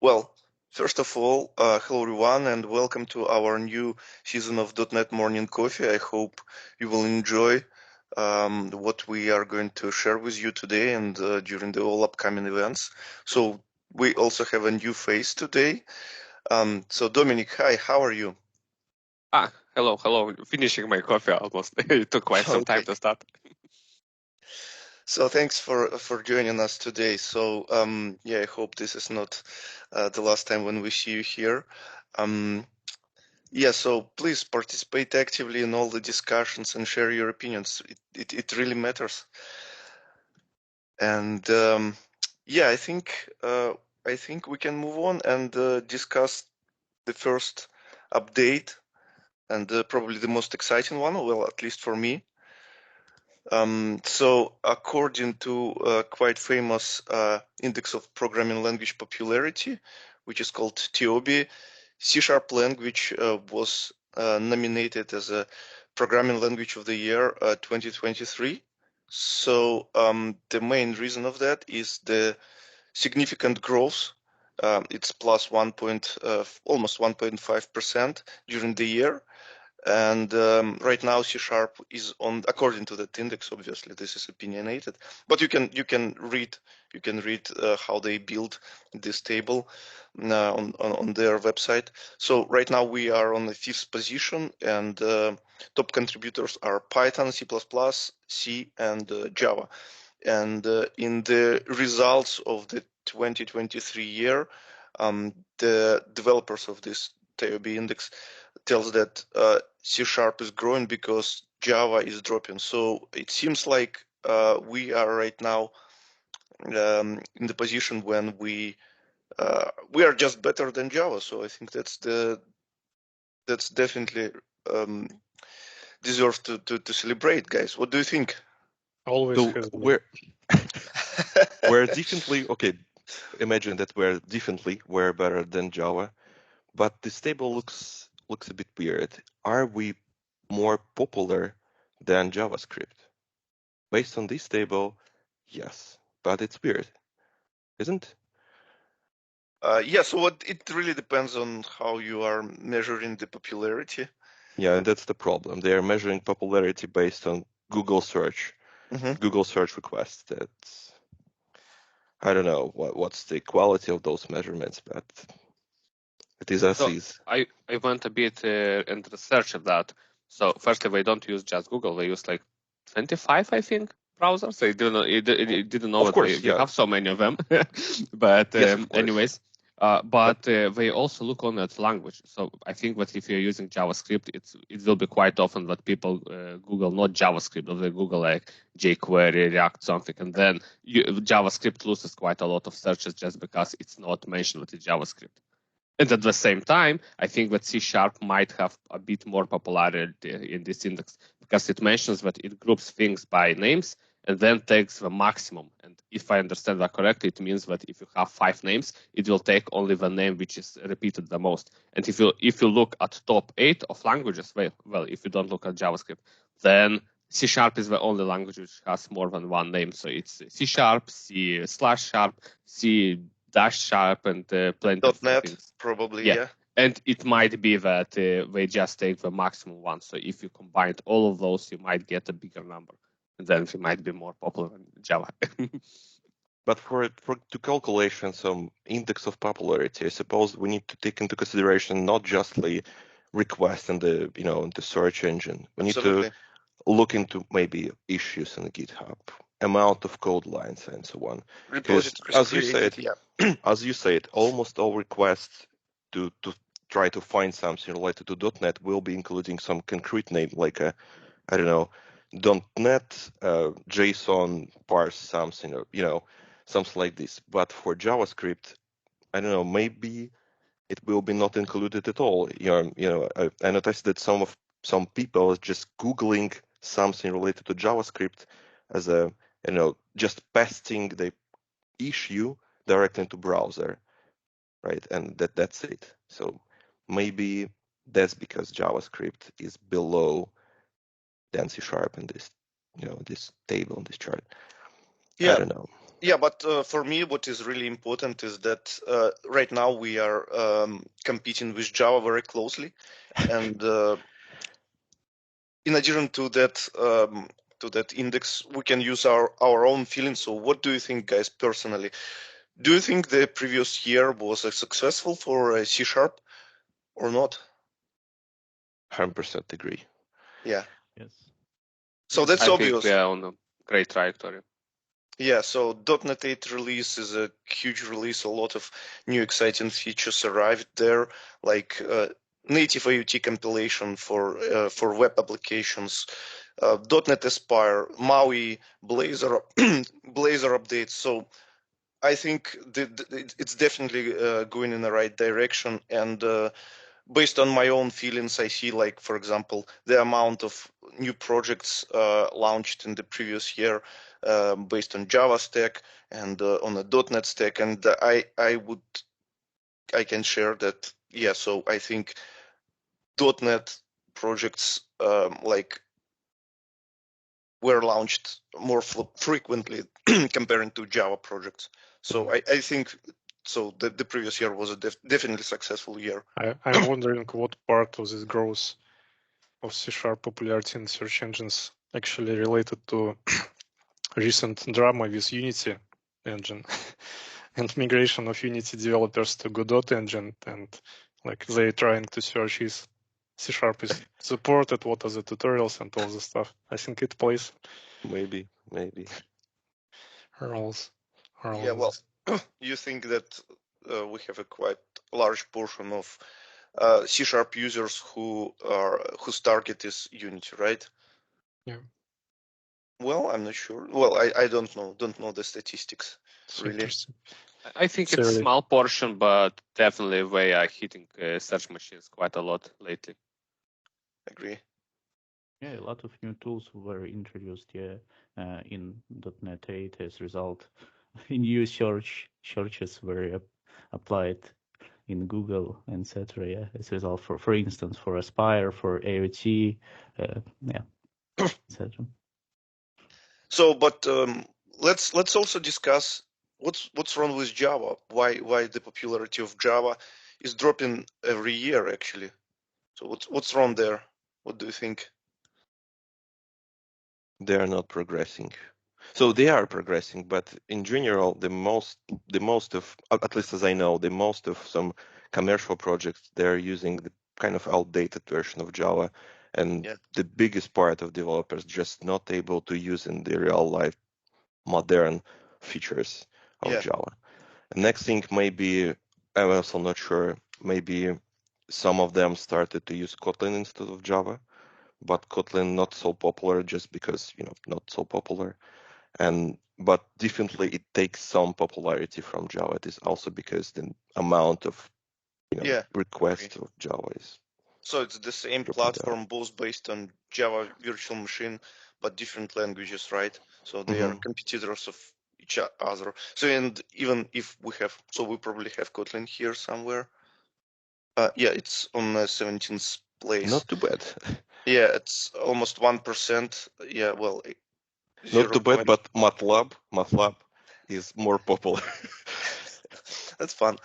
Well, first of all, hello everyone and welcome to our new season of .NET Morning Coffee. I hope you will enjoy what we are going to share with you today and during the all upcoming events. So we also have a new face today. So Dominic, hi, how are you? Hello. Finishing my coffee almost. It took quite some time Okay. to start. So thanks for joining us today. So yeah, I hope this is not the last time when we see you here. Um, Yeah, so please participate actively in all the discussions and share your opinions. It really matters. And yeah, I think we can move on and discuss the first update and probably the most exciting one. Well, at least for me. So according to quite famous index of programming language popularity, which is called TOBI, C# language was nominated as a programming language of the year 2023. So the main reason of that is the significant growth. It's plus almost 1.5% during the year. And right now C# is on, according to that index, obviously this is opinionated, but you can read how they build this table on their website. So right now we are on the 5th position, and top contributors are Python, C++, C, and Java. And in the results of the 2023 year, the developers of this TOB index tells that C# is growing because Java is dropping. So it seems like we are right now in the position when we are just better than Java. So I think that's definitely deserves to celebrate, guys. What do you think? Always So has been. we're definitely okay. Imagine that we're better than Java, but this table looks a bit weird. Are we more popular than JavaScript? Based on this table, yes, but it's weird, isn't? Yeah, so it really depends on how you are measuring the popularity. Yeah, and that's the problem. They are measuring popularity based on Google search, Google search requests. That's I don't know what's the quality of those measurements, but it is as So is. I went a bit into research of that. So firstly, they don't use just Google. They use like 25, I think, browsers. They didn't know Of that course, we yeah. have so many of them. But Yes, of course. anyways, they also look on at language. So I think that if you're using JavaScript, it will be quite often that people Google not JavaScript, or they Google like jQuery, React, something, and then JavaScript loses quite a lot of searches just because it's not mentioned with the JavaScript. And at the same time, I think that C# might have a bit more popularity in this index because it mentions that it groups things by names and then takes the maximum. And if I understand that correctly, it means that if you have 5 names, it will take only the name which is repeated the most. And if you look at top 8 of languages, well, if you don't look at JavaScript, then C# is the only language which has more than one name. So it's C#, C/#, C -, and plenty of .NET, things. probably, Yeah. yeah. And it might be that they just take the maximum one. So if you combined all of those, you might get a bigger number. And then it might be more popular than Java. But to calculation some index of popularity, I suppose we need to take into consideration not just the request and the search engine. We need Absolutely. to look into maybe issues in GitHub, amount of code lines, and so on. Because Repositories created, yeah. as you said, almost all requests to try to find something related to .NET will be including some concrete name like I don't know, .NET JSON parse something, or something like this. But for JavaScript, I don't know, maybe it will be not included at all. I noticed that some people are just Googling something related to JavaScript as just pasting the issue directly into browser, right? And that's it. So maybe that's because JavaScript is below than C# in this, this table, in this chart. Yeah. I don't know. Yeah, but for me, what is really important is that right now we are competing with Java very closely, and in addition to that index, we can use our own feelings. So, what do you think, guys, personally? Do you think the previous year was successful for C# or not? 100% agree. Yeah. Yes. So that's I think obvious. we are on a great trajectory. Yeah, so .NET 8 release is a huge release. A lot of new exciting features arrived there, like native IoT compilation for web applications, .NET Aspire, MAUI, Blazor, Blazor updates. So I think it's definitely going in the right direction. And based on my own feelings, I see, like, for example, the amount of new projects launched in the previous year based on Java stack and on the .NET stack, and I can share that. Yeah, so I think .NET projects like were launched more frequently comparing to Java projects. So I think so. The previous year was a definitely successful year. I'm wondering what part of this growth of C# popularity in search engines actually related to recent drama with Unity engine and migration of Unity developers to Godot engine, and like they trying to search is C# is supported, what are the tutorials and all the stuff. I think it plays Maybe. roles. Yeah, well, you think that we have a quite large portion of C# users whose target is Unity, right? Yeah. Well, I'm not sure. Well, I don't know the statistics It's really. interesting. I think It's it's a early. small portion, but definitely we are hitting search machines quite a lot lately. Agree. Yeah, a lot of new tools were introduced in .NET 8 as a result. New searches were applied in Google, etc. Yeah, as a result, for instance, for Aspire, for AOT, yeah, etc. So, but let's also discuss what's wrong with Java. Why the popularity of Java is dropping every year actually. So what's wrong there? What do you think? They are not progressing. So they are progressing, but in general, the most of, at least as I know, the most of some commercial projects, they're using the kind of outdated version of Java, and Yeah. the biggest part of developers just not able to use in the real life modern features of Yeah. Java. Next thing, maybe I'm also not sure. Maybe some of them started to use Kotlin instead of Java, but Kotlin not so popular just because not so popular. But definitely it takes some popularity from Java. It is also because the amount of Yeah. requests Agree. of Java is So it's the same dropping down. platform, both based on Java virtual machine, but different languages, right? So they are competitors of each other. So, and even if we have, so we probably have Kotlin here somewhere. Yeah, it's on the 17th place. Not too bad. Yeah, it's almost 1%. Yeah, well, Not too 0. bad, but MATLAB is more popular. That's fun.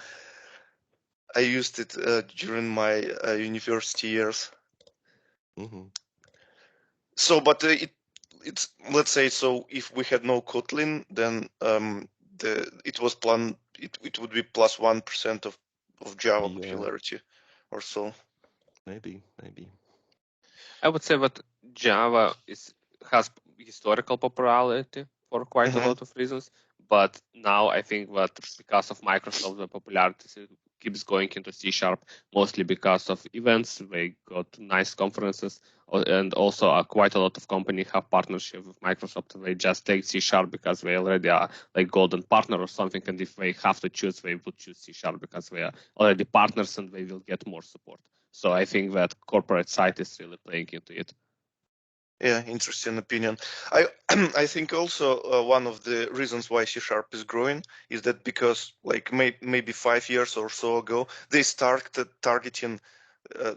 I used it during my university years. So, but it's, let's say, so if we had no Kotlin, then it was planned. It would be plus 1% of Java Yeah. popularity, or so. Maybe. I would say that Java has historical popularity for quite a lot of reasons, but now I think that because of Microsoft, the popularity keeps going into C#, mostly because of events. They got nice conferences, and also quite a lot of companies have partnership with Microsoft. They just take C# because they already are like golden partner or something, and if they have to choose, they would choose C# because they are already partners and they will get more support. So I think that corporate side is really playing into it. Yeah, interesting opinion. I I think also one of the reasons why C# is growing is that because like maybe 5 years or so ago they started targeting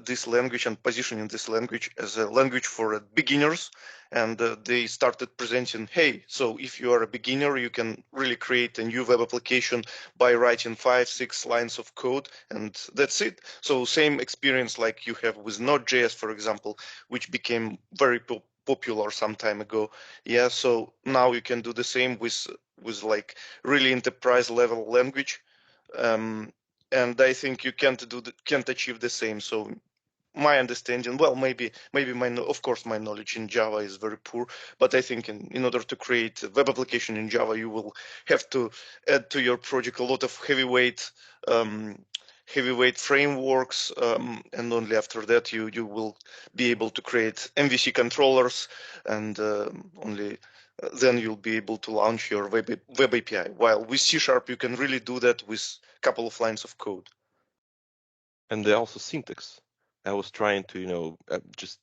this language and positioning this language as a language for beginners. And they started presenting, hey, so if you are a beginner, you can really create a new web application by writing 5-6 lines of code, and that's it. So same experience like you have with Node.js, for example, which became very popular some time ago. Yeah, so now you can do the same with like really enterprise level language. And I think you can't achieve the same. So my understanding, well, maybe of course my knowledge in Java is very poor, but I think in order to create a web application in Java, you will have to add to your project a lot of heavyweight frameworks, and only after that you will be able to create MVC controllers, and only then you'll be able to launch your web API. While with C# you can really do that with a couple of lines of code. And they also syntax. I was trying to just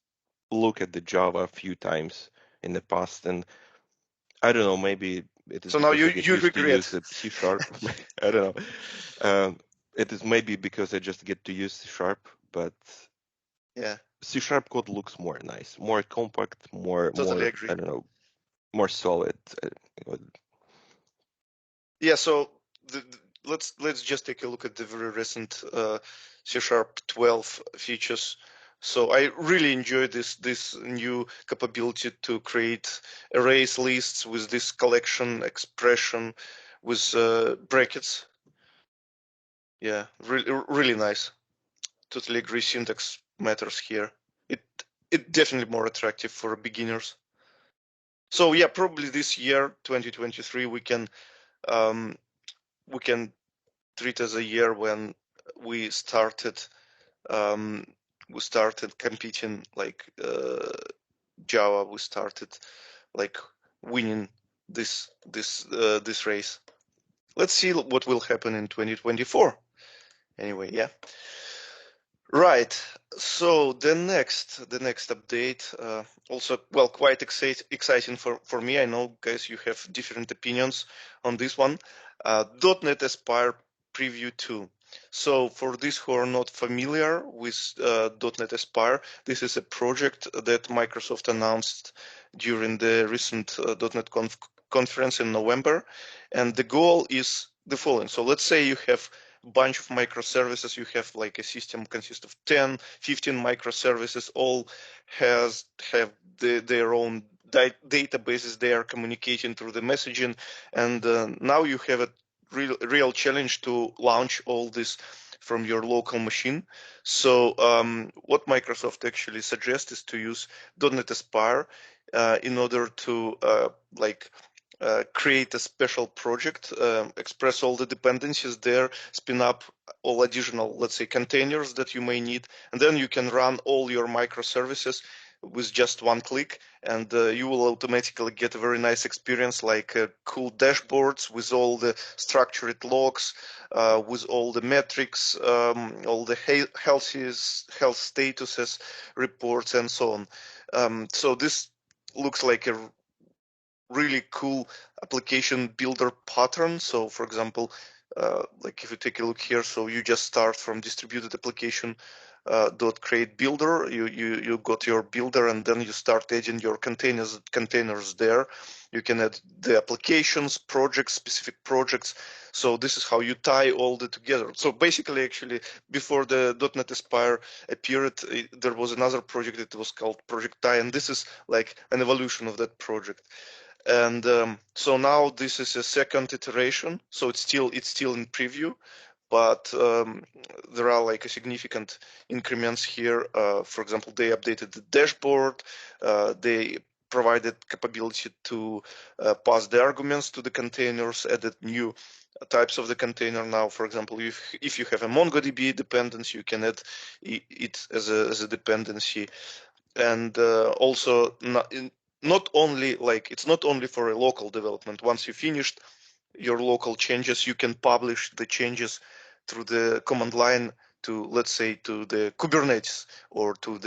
look at the Java a few times in the past, and I don't know, maybe it is So now because I get you used to use regret. C#. I don't know. It is maybe because I just get to use C#, but Yeah, C# code looks more nice, more compact, totally more agree. I don't know, more solid. Yeah, so let's just take a look at the very recent C# 12 features. So I really enjoy this new capability to create arrays lists with this collection expression with brackets. Yeah, really nice. Totally agree. Syntax matters here. It definitely more attractive for beginners. So yeah, probably this year, 2023, we can treat as a year when we started competing like Java. We started like winning this race. Let's see what will happen in 2024. Anyway, yeah. Right. So the next update, also, well, quite exciting for me. I know, guys, you have different opinions on this one. .NET Aspire Preview 2. So for those who are not familiar with .NET Aspire, this is a project that Microsoft announced during the recent .NET conference in November, and the goal is the following. So let's say you have bunch of microservices. You have like a system consists of 10, 15 microservices, all have their own databases. They are communicating through the messaging, and now you have a real challenge to launch all this from your local machine. So what Microsoft actually suggests is to use .NET Aspire in order to create a special project, express all the dependencies there, spin up all additional, let's say, containers that you may need, and then you can run all your microservices with just one click, and you will automatically get a very nice experience, like cool dashboards with all the structured logs, with all the metrics, all the health statuses, reports, and so on. So this looks like a really cool application builder pattern. So for example, like if you take a look here, so you just start from distributed application .create builder, you got your builder, and then you start adding your containers there. You can add the applications, projects, specific projects. So this is how you tie all the together. So basically, actually, before the .NET Aspire appeared, there was another project that was called Project Tie, and this is like an evolution of that project. And so now this is a second iteration, so it's still in preview, but there are like a significant increments here. For example, they updated the dashboard, they provided capability to pass the arguments to the containers, added new types of the container. Now, for example, if you have a MongoDB dependency, you can add it as a dependency. And also not only like it's not only for a local development. Once you finished your local changes, you can publish the changes through the command line to, let's say, to the Kubernetes or to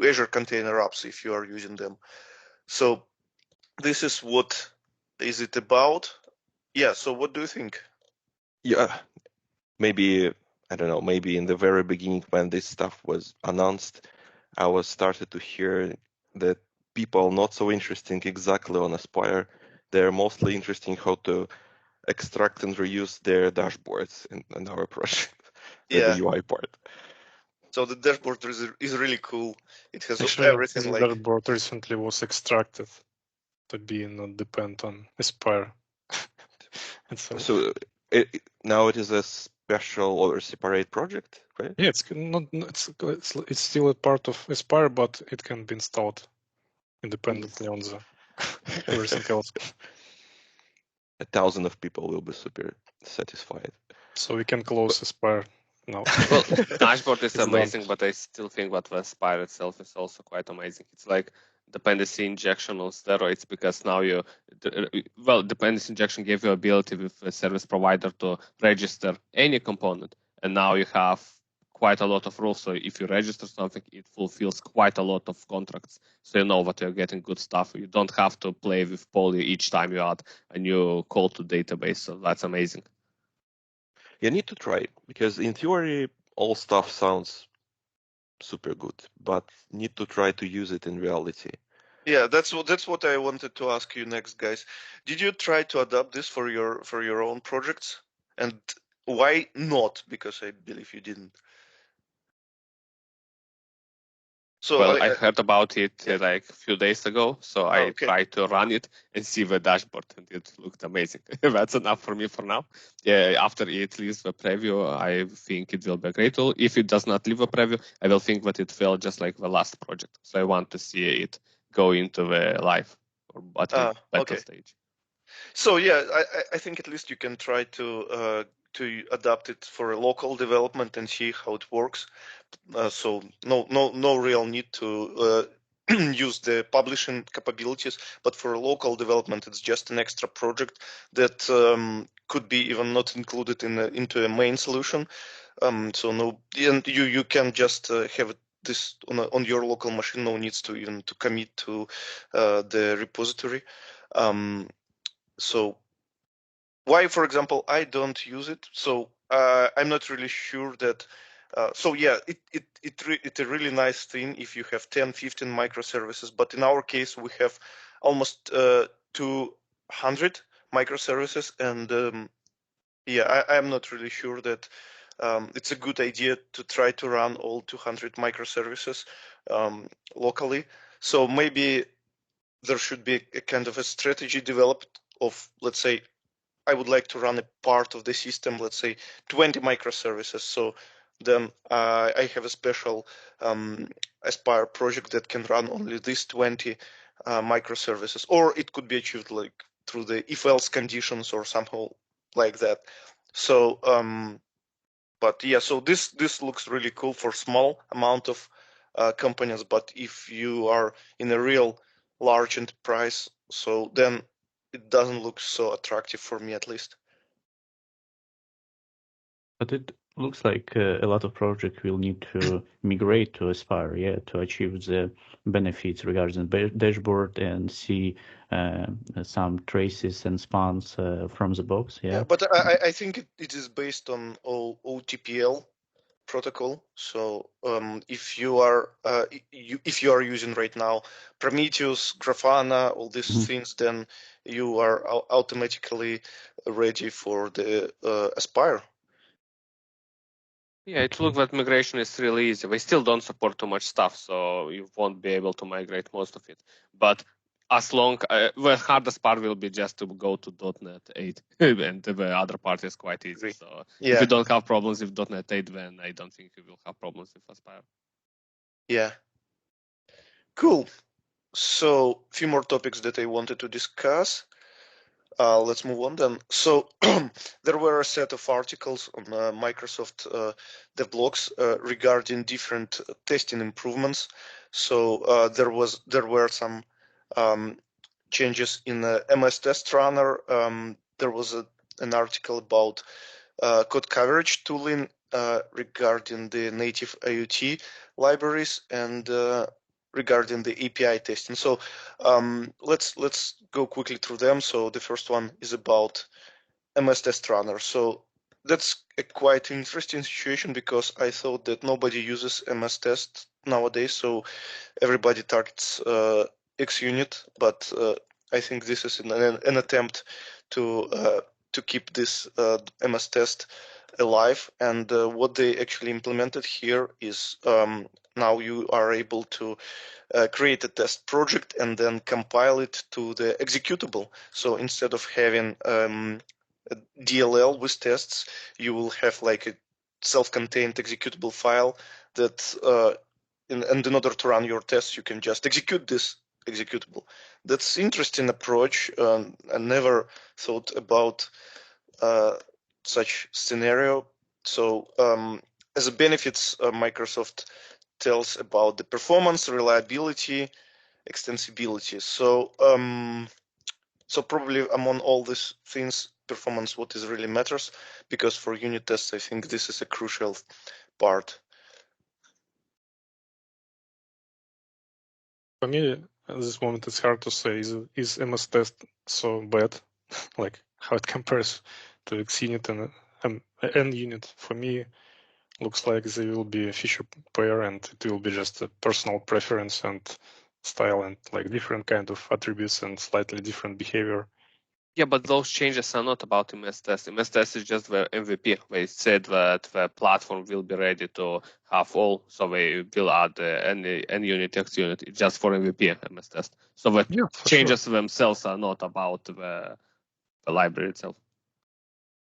Azure Container Apps if you are using them. So this is what is it about. Yeah, so what do you think? Yeah, maybe I don't know, maybe in the very beginning when this stuff was announced, I was started to hear that people not so interesting exactly on Aspire. They're mostly interesting how to extract and reuse their dashboards in our project, the UI part. So the dashboard is really cool. It has Actually, everything the like dashboard recently was extracted to be not depend on Aspire. So now it is a special or separate project, right? Yeah, it's not. It's still a part of Aspire, but it can be installed independently on the everything else. 1,000 of people will be super satisfied. So we can close Aspire now. Well, dashboard is It's amazing, done. but I still think that the Aspire itself is also quite amazing. It's like dependency injection on steroids, because now dependency injection gave you ability with a service provider to register any component, and now you have quite a lot of rules. So if you register something, it fulfills quite a lot of contracts. So you know that you're getting good stuff. You don't have to play with poly each time you add a new call to database. So that's amazing. You need to try it, because in theory, all stuff sounds super good, but need to try to use it in reality. Yeah, that's what I wanted to ask you next, guys. Did you try to adapt this for your own projects? And why not? Because I believe you didn't. So Well, I heard about it yeah. like a few days ago, so Oh, I okay. tried to run it and see the dashboard, and it looked amazing. That's enough for me for now. Yeah, after it leaves the preview, I think it will be a great tool. If it does not leave a preview, I will think that it fell just like the last project. So I want to see it go into the live or at least beta Okay. stage. So yeah, I think at least you can try to adapt it for a local development and see how it works. So no real need to use the publishing capabilities, but for a local development, it's just an extra project that could be even not included into a main solution. So no, and you can just have this on your local machine. No needs to even to commit to the repository. So why, for example, I don't use it? So I'm not really sure that. So yeah, it's a really nice thing if you have 10, 15 microservices. But in our case, we have almost 200 microservices, and yeah, I'm not really sure that it's a good idea to try to run all 200 microservices locally. So maybe there should be a kind of a strategy developed of, let's say, I would like to run a part of the system, let's say 20 microservices. So then I have a special Aspire project that can run only these 20 microservices, or it could be achieved like through the if-else conditions or somehow like that. So, but yeah, so this looks really cool for small amount of companies. But if you are in a real large enterprise, so then it doesn't look so attractive for me at least. But it looks like a lot of projects will need to migrate to Aspire, yeah, to achieve the benefits regarding the dashboard and see some traces and spans from the box, yeah. Yeah, but I think it is based on OTPL protocol. So if you are if you are using right now Prometheus, Grafana, all these things, then you are automatically ready for the Aspire. Yeah, it looks that migration is really easy. We still don't support too much stuff, so you won't be able to migrate most of it. But as long the hardest part will be just to go to .NET 8, and the other part is quite easy. So if you don't have problems with .NET 8, then I don't think you will have problems with Aspire. Yeah. Cool. So a few more topics that I wanted to discuss. Let's move on then. So there were a set of articles on Microsoft devblogs regarding different testing improvements. So there were some changes in the MS Test Runner. There was an article about code coverage tooling regarding the native IoT libraries and regarding the API testing. So let's go quickly through them. So the first one is about MS Test Runner. So that's a quite interesting situation because I thought that nobody uses MS Test nowadays, so everybody targets XUnit, but I think this is an attempt to keep this MS Test alive. And what they actually implemented here is now you are able to create a test project and then compile it to the executable. So instead of having a DLL with tests, you will have like a self-contained executable file that and in order to run your tests, you can just execute this executable. That's interesting approach. I never thought about such scenario. So as a benefits, Microsoft tells about the performance, reliability, extensibility. So probably among all these things, performance what is really matters, because for unit tests, I think this is a crucial part. For me, at this moment, it's hard to say is MS Test so bad, like how it compares to XUnit and NUnit. For me, looks like they will be a feature pair, and it will be just a personal preference and style, and like different kind of attributes and slightly different behavior. Yeah, but those changes are not about MS Test. MS Test is just the MVP. They said that the platform will be ready to have all, so they will add any unit, XUnit. It's just for MVP MS Test. So the changes themselves are not about the library itself.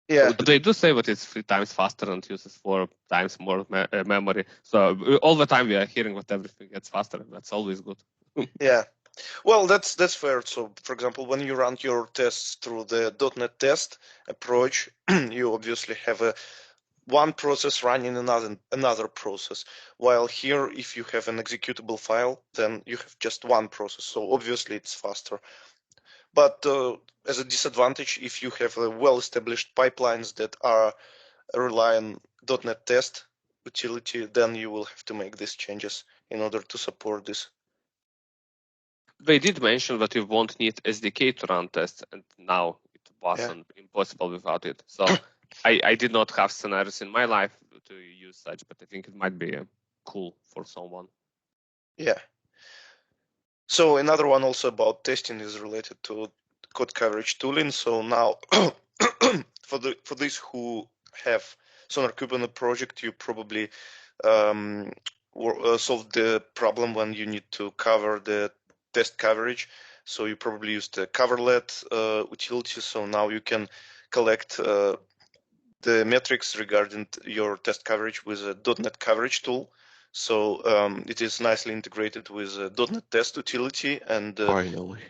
Yeah. But they do say that it's 3 times faster and uses 4 times more memory. So all the time we are hearing that everything gets faster. That's always good. Yeah. Well, that's fair. So, for example, when you run your tests through the .NET test approach, you obviously have one process running another process. While here, if you have an executable file, then you have just one process. So obviously, it's faster. But as a disadvantage, if you have well-established pipelines that rely on .NET test utility, then you will have to make these changes in order to support this. They did mention that you won't need SDK to run tests, and now it wasn't impossible without it. So I did not have scenarios in my life to use such, but I think it might be cool for someone. Yeah. So another one also about testing is related to code coverage tooling. So now for these who have SonarQube on a project, you probably solved the problem when you need to cover the test coverage. So you probably used the coverlet utility. So now you can collect the metrics regarding your test coverage with a .NET coverage tool. So it is nicely integrated with a .NET test utility, and Finally.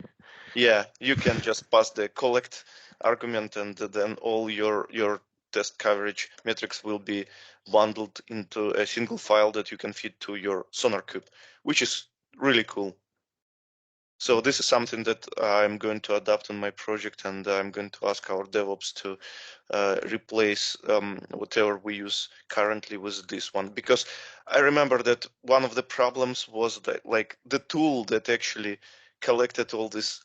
yeah, you can just pass the collect argument, and then all your test coverage metrics will be bundled into a single file that you can feed to your SonarQube, which is really cool. So this is something that I'm going to adapt on my project, and I'm going to ask our DevOps to replace whatever we use currently with this one. Because I remember that one of the problems was that like the tool that actually collected all these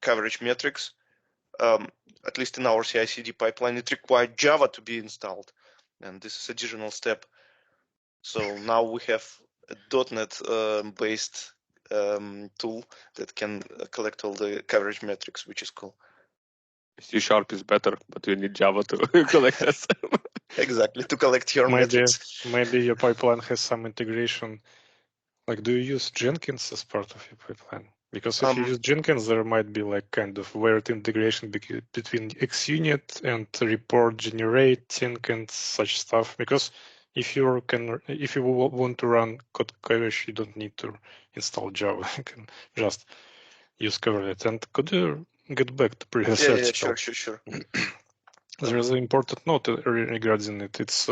coverage metrics, at least in our CI/CD pipeline, it required Java to be installed, and this is additional step. So now we have a .NET based tool that can collect all the coverage metrics, which is cool. C# is better, but you need Java to collect this. Exactly, to collect your metrics. Maybe your pipeline has some integration. Like, do you use Jenkins as part of your pipeline? Because if you use Jenkins, there might be like kind of weird integration between XUnit and report generating and such stuff. Because if you want to run code coverage, you don't need to install Java. You can just use coverlet. And could you get back to previous article? Yeah, sure. There is an important note regarding it. It's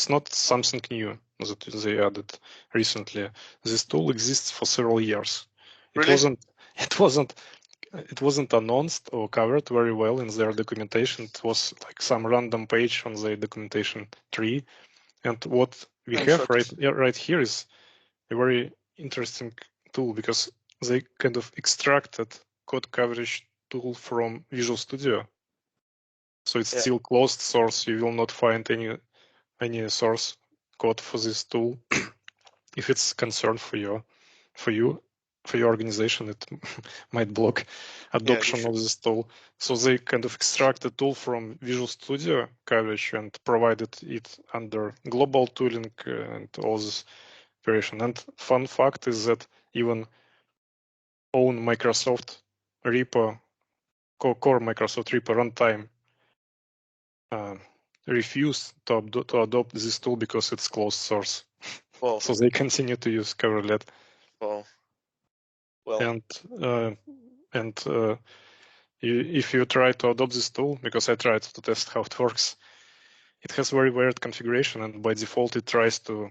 not something new that they added recently. This tool exists for several years. Really? It wasn't announced or covered very well in their documentation. It was like some random page on the documentation tree. And what we have right here is a very interesting tool because they kind of extracted code coverage tool from Visual Studio. So it's still closed source. You will not find any source code for this tool. If it's concern for your organization, it might block adoption of this tool. So they kind of extract the tool from Visual Studio coverage and provided it under global tooling and all this operation. And fun fact is that even own Microsoft repo, core Microsoft repo runtime refused to adopt this tool because it's closed source. Wow. So they continue to use coverlet. Wow. Well. And if you try to adopt this tool, because I tried to test how it works, it has very weird configuration, and by default it tries to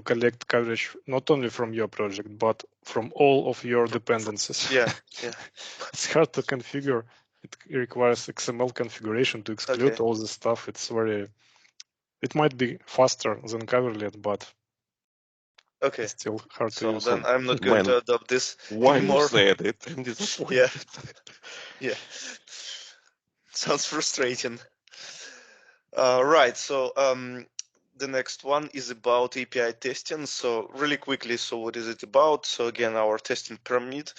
collect coverage not only from your project but from all of your dependencies. Yeah. It's hard to configure. It requires XML configuration to exclude all this stuff. It might be faster than coverlet, but it's still hard to use. So then I'm not going to adopt this Why anymore. you said it? I'm disappointed. Yeah. Sounds frustrating. Right. So the next one is about API testing. So really quickly, so what is it about? So again, our testing pyramid.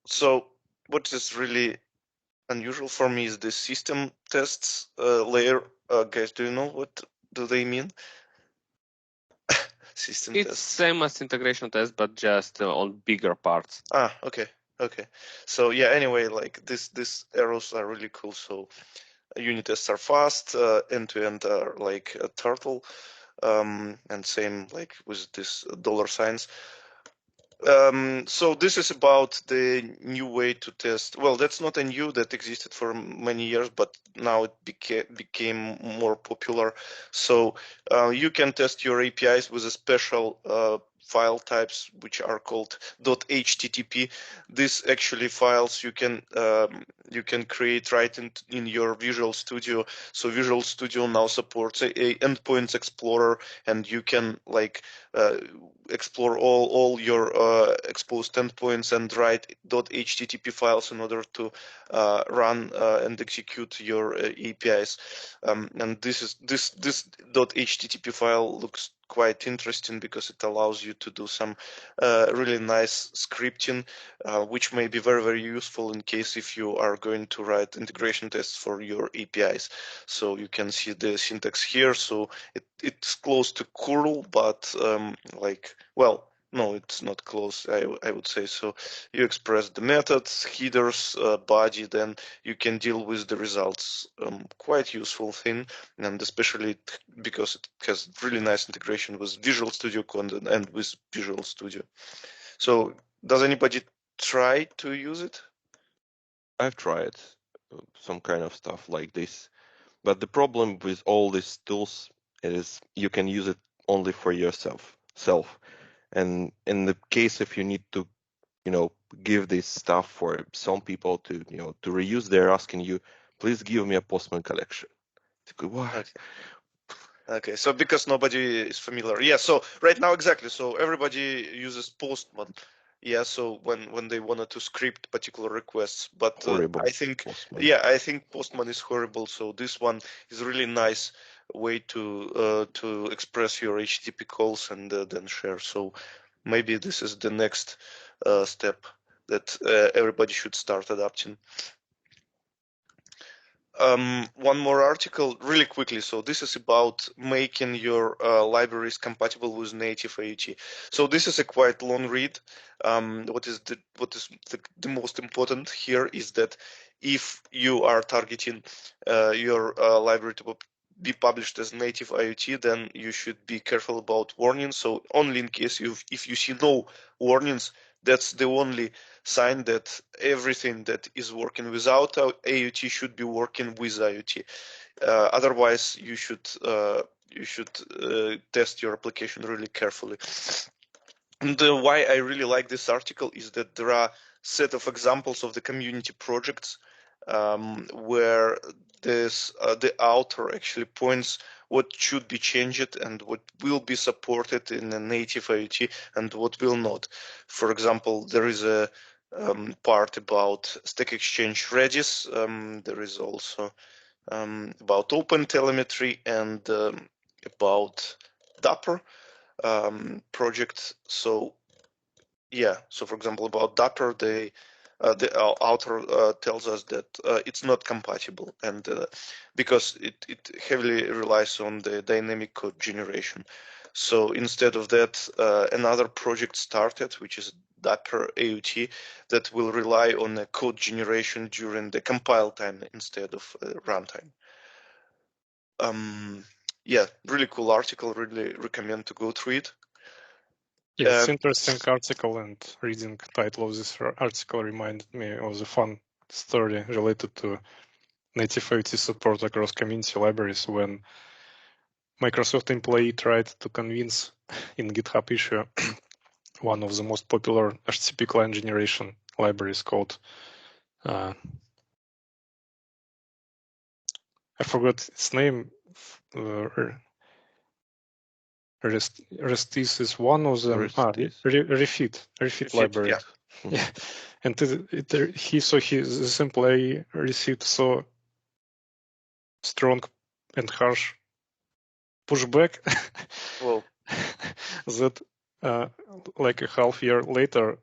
So what is really unusual for me is the system tests layer. Guys, do you know what do they mean? System it's tests. Same as integration test, but just on bigger parts. Okay. So yeah, anyway, like these arrows are really cool. So unit tests are fast, end-to-end are like a turtle, and same like with this dollar signs. So this is about the new way to test. Well, that's not a new, that existed for many years, but now it became more popular. So you can test your APIs with a special file types which are called .http. These actually files you can create right in your Visual Studio. So Visual Studio now supports a endpoints explorer, and you can like explore all your exposed endpoints and write .http files in order to run and execute your APIs. And this .http file looks quite interesting because it allows you to do some really nice scripting, which may be very, very useful in case if you are going to write integration tests for your APIs. So you can see the syntax here. So it's close to curl, but well, no, it's not close, I would say. So you express the methods, headers, body, then you can deal with the results. Quite useful thing, and especially because it has really nice integration with Visual Studio Code and with Visual Studio. So does anybody try to use it? I've tried some kind of stuff like this, but the problem with all these tools is you can use it only for yourself. And in the case if you need to, give this stuff for some people to, to reuse, they're asking you, please give me a Postman collection. What? Okay, so because nobody is familiar. Yeah, so right now, exactly. So everybody uses Postman. Yeah, so when they wanted to script particular requests, but I think Postman. I think Postman is horrible. So this one is really nice way to express your HTTP calls and then share. So maybe this is the next step that everybody should start adopting. One more article really quickly. So this is about making your libraries compatible with native IoT. So this is a quite long read. What is the most important here is that if you are targeting your library to be published as native IoT, then you should be careful about warnings. So only in case if you see no warnings, that's the only sign that everything that is working without IoT should be working with IoT. Otherwise, you should test your application really carefully. And why I really like this article is that there are a set of examples of the community projects where the author actually points what should be changed and what will be supported in a native IoT and what will not. For example, there is a part about Stack Exchange Redis. There is also about OpenTelemetry and about Dapper project. So yeah, so for example, about Dapper, the author tells us that it's not compatible, and because it heavily relies on the dynamic code generation. So instead of that, another project started, which is Dapper AUT, that will rely on a code generation during the compile time instead of runtime. Yeah, really cool article. Really recommend to go through it. Yeah, it's interesting article, and reading title of this article reminded me of the fun story related to native AUT support across community libraries when Microsoft employee tried to convince in GitHub issue one of the most popular HTTP client generation libraries called I forgot its name. Restis is one of them. Refit library. Yeah. Yeah, and this employee received so strong and harsh pushback that like a half year later,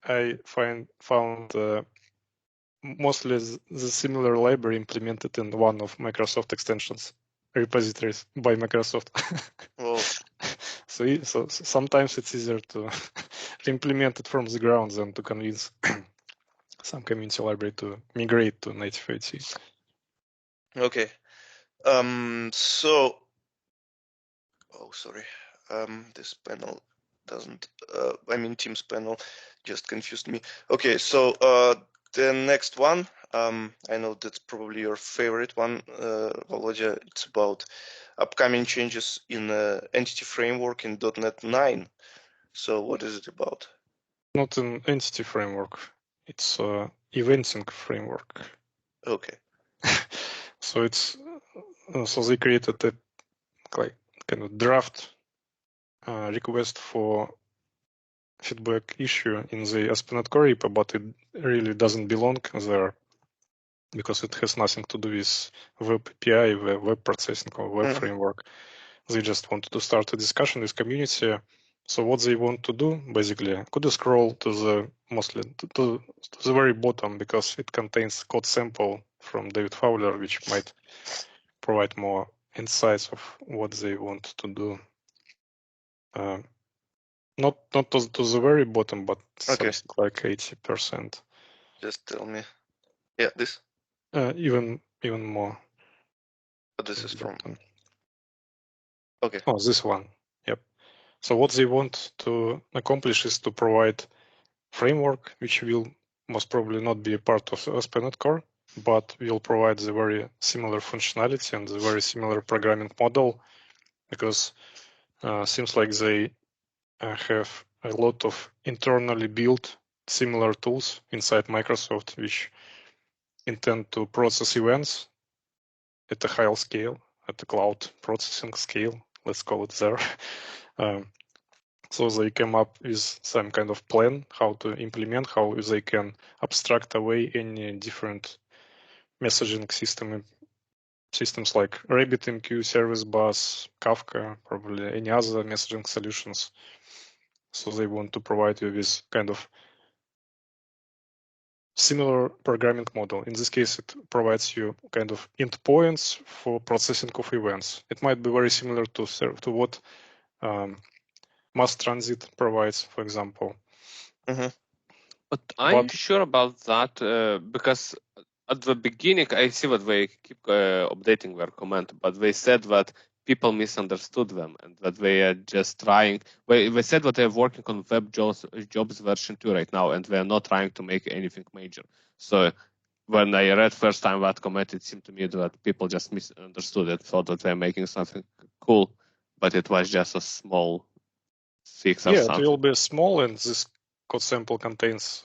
I found mostly the similar library implemented in one of Microsoft extensions repositories by Microsoft. So sometimes it's easier to implement it from the ground than to convince some community library to migrate to native AUT. Okay. Sorry. This panel doesn't. Teams panel just confused me. Okay, so the next one. I know that's probably your favorite one, Volodya. It's about upcoming changes in entity framework in .NET 9. So what is it about? Not an entity framework. It's eventing framework. Okay. So it's so they created a like kind of draft request for feedback issue in the ASP.NET Core repo, but it really doesn't belong there because it has nothing to do with web API, web processing, or web framework. They just wanted to start a discussion with community. So what they want to do, basically, could you scroll to the mostly to the very bottom because it contains code sample from David Fowler, which might provide more insights of what they want to do. Not to the very bottom, but something like 80%. Just tell me. Yeah, this. Even more. But this is from. Okay. Oh, this one. Yep. So what they want to accomplish is to provide framework, which will most probably not be a part of ASP.NET Core, but will provide the very similar functionality and the very similar programming model, because seems like they have a lot of internally built similar tools inside Microsoft, which intend to process events at a higher scale, at the cloud processing scale, let's call it there. So they came up with some kind of plan how to implement, how they can abstract away any different messaging systems like RabbitMQ, Service Bus, Kafka, probably any other messaging solutions. So they want to provide you with kind of similar programming model. In this case, it provides you kind of endpoints for processing of events. It might be very similar to what mass transit provides, for example. But are you sure about that? Because at the beginning, I see that they keep updating their comment, but they said that people misunderstood them and that they are just trying. They said that they're working on web jobs version 2 right now, and they are not trying to make anything major. So when I read first time that comment, it seemed to me that people just misunderstood it, thought that they're making something cool, but it was just a small fix or something. It will be small, and this code sample contains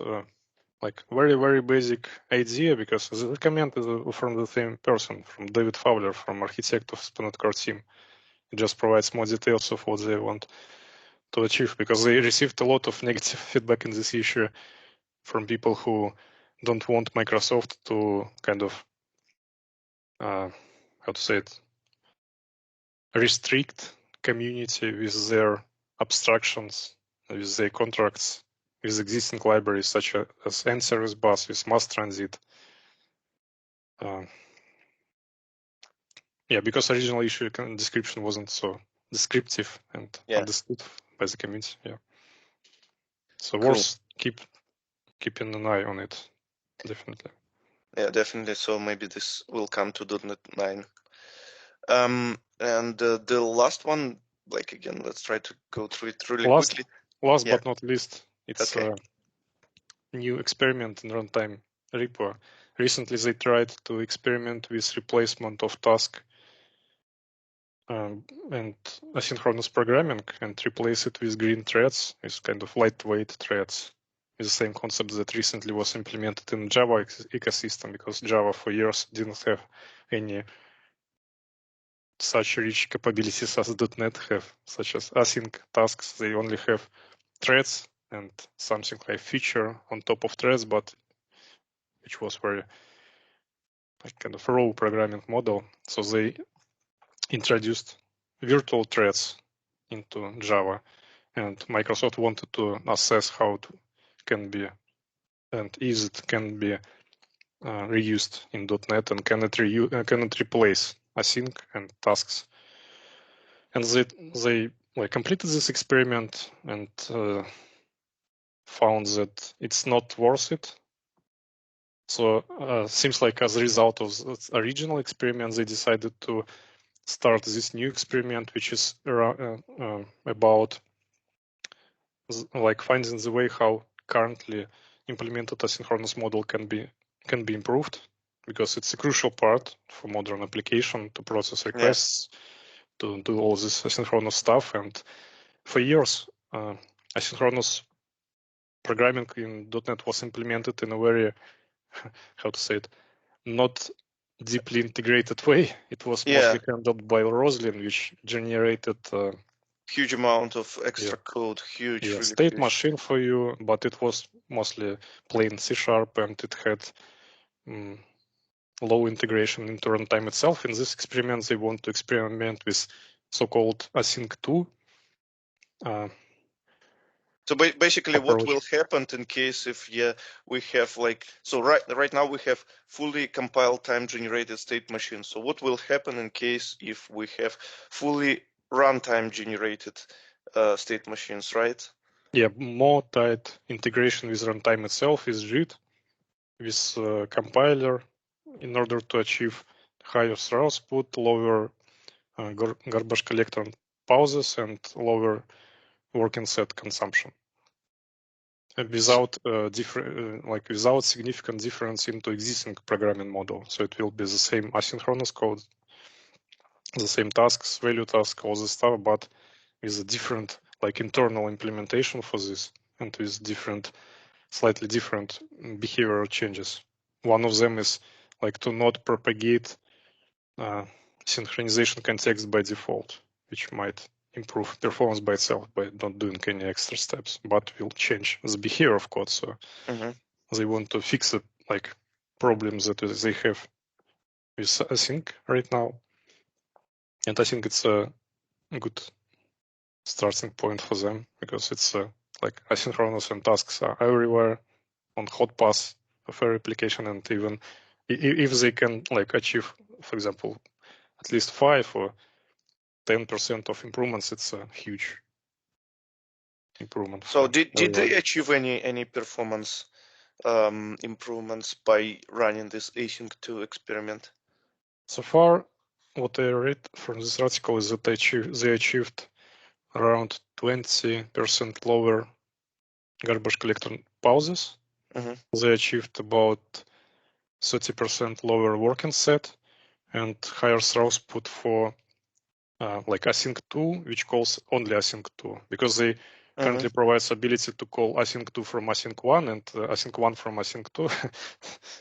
like very, very basic idea, because the comment is from the same person, from David Fowler, from architect of ASP.NET Core team. It just provides more details of what they want to achieve, because they received a lot of negative feedback in this issue from people who don't want Microsoft to kind of how to say it, restrict community with their abstractions, with their contracts, with existing libraries such as N-Service Bus, with Mass Transit. Yeah, because original issue description wasn't so descriptive and understood by the community. Yeah. So Cool. worth keeping an eye on it, definitely. Yeah, definitely. So maybe this will come to .NET 9. And the last one, like again, let's try to go through it really quickly. Last Yeah. but not least, it's Okay. a new experiment in runtime repo. Recently, they tried to experiment with replacement of task and asynchronous programming and replace it with green threads, with kind of lightweight threads. It's the same concept that recently was implemented in Java ecosystem, because Java for years didn't have any such rich capabilities as .NET have, such as async tasks. They only have threads and something like feature on top of threads, but which was very like kind of raw programming model. So they introduced virtual threads into Java, and Microsoft wanted to assess how it can be and is it can be reused in .NET and can it replace async and tasks. And they like completed this experiment and found that it's not worth it. So seems like as a result of the original experiment, they decided to start this new experiment, which is about like finding the way how currently implemented asynchronous model can be improved, because it's a crucial part for modern application to process requests, to do all this asynchronous stuff. And for years, asynchronous programming in .NET was implemented in a very, how to say it, not deeply integrated way. It was mostly handled by Roslyn, which generated huge amount of extra code, really state huge. machine for you, but it was mostly plain C# and it had low integration into runtime itself. In this experiment, they want to experiment with so-called async2. So basically, approach. what will happen in case if we have like, so right now we have fully compiled time-generated state machines. So what will happen in case if we have fully runtime generated state machines, right? Yeah, more tight integration with runtime itself is JIT with compiler in order to achieve higher throughput, lower garbage collector pauses, and lower working set consumption. Without without significant difference into existing programming model. So it will be the same asynchronous code, the same tasks, value task, all this stuff, but with a different like internal implementation for this, and with different, slightly different behavioral changes. One of them is like to not propagate synchronization context by default, which might improve performance by itself by not doing any extra steps, but will change the behavior of code. So they want to fix it, like problems that they have with async right now. And I think it's a good starting point for them, because it's like asynchronous and tasks are everywhere on hot path of every application. And even if they can like achieve, for example, at least 5 or 10% of improvements, it's a huge improvement. So did they achieve any performance improvements by running this async2 experiment? So far, what I read from this article is that they achieved around 20% lower garbage collector pauses. They achieved about 30% lower working set and higher throughput for like async2, which calls only async2, because they currently provides ability to call async2 from async1 and async1 from async2.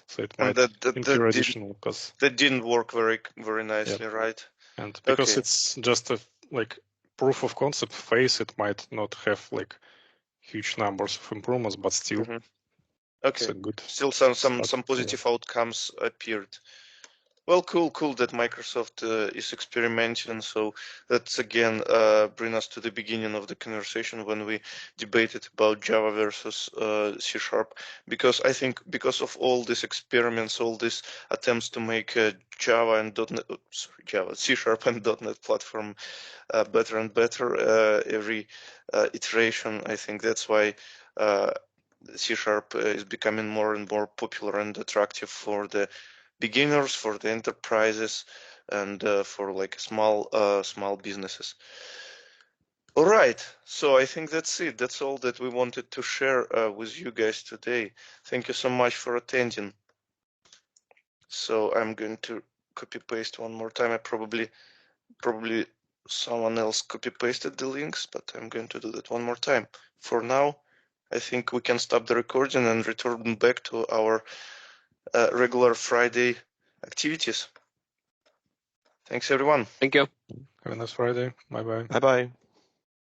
So it might incur additional costs. That didn't work very nicely, right? And because it's just a like proof of concept phase, it might not have like huge numbers of improvements, but still. Okay. It's a good Still some start, positive outcomes appeared. Well, cool that Microsoft is experimenting. So that's again bring us to the beginning of the conversation when we debated about Java versus C#, because I think because of all these experiments, all these attempts to make Java and C# and .NET platform better and better every iteration. I think that's why C# is becoming more and more popular and attractive for the beginners, for the enterprises, and for like small businesses. All right, so I think that's it. That's all that we wanted to share with you guys today. Thank you so much for attending. So I'm going to copy paste one more time. I probably someone else copy pasted the links, but I'm going to do that one more time. For now, I think we can stop the recording and return back to our regular Friday activities. Thanks, everyone. Thank you. Have a nice Friday. Bye bye. Bye bye.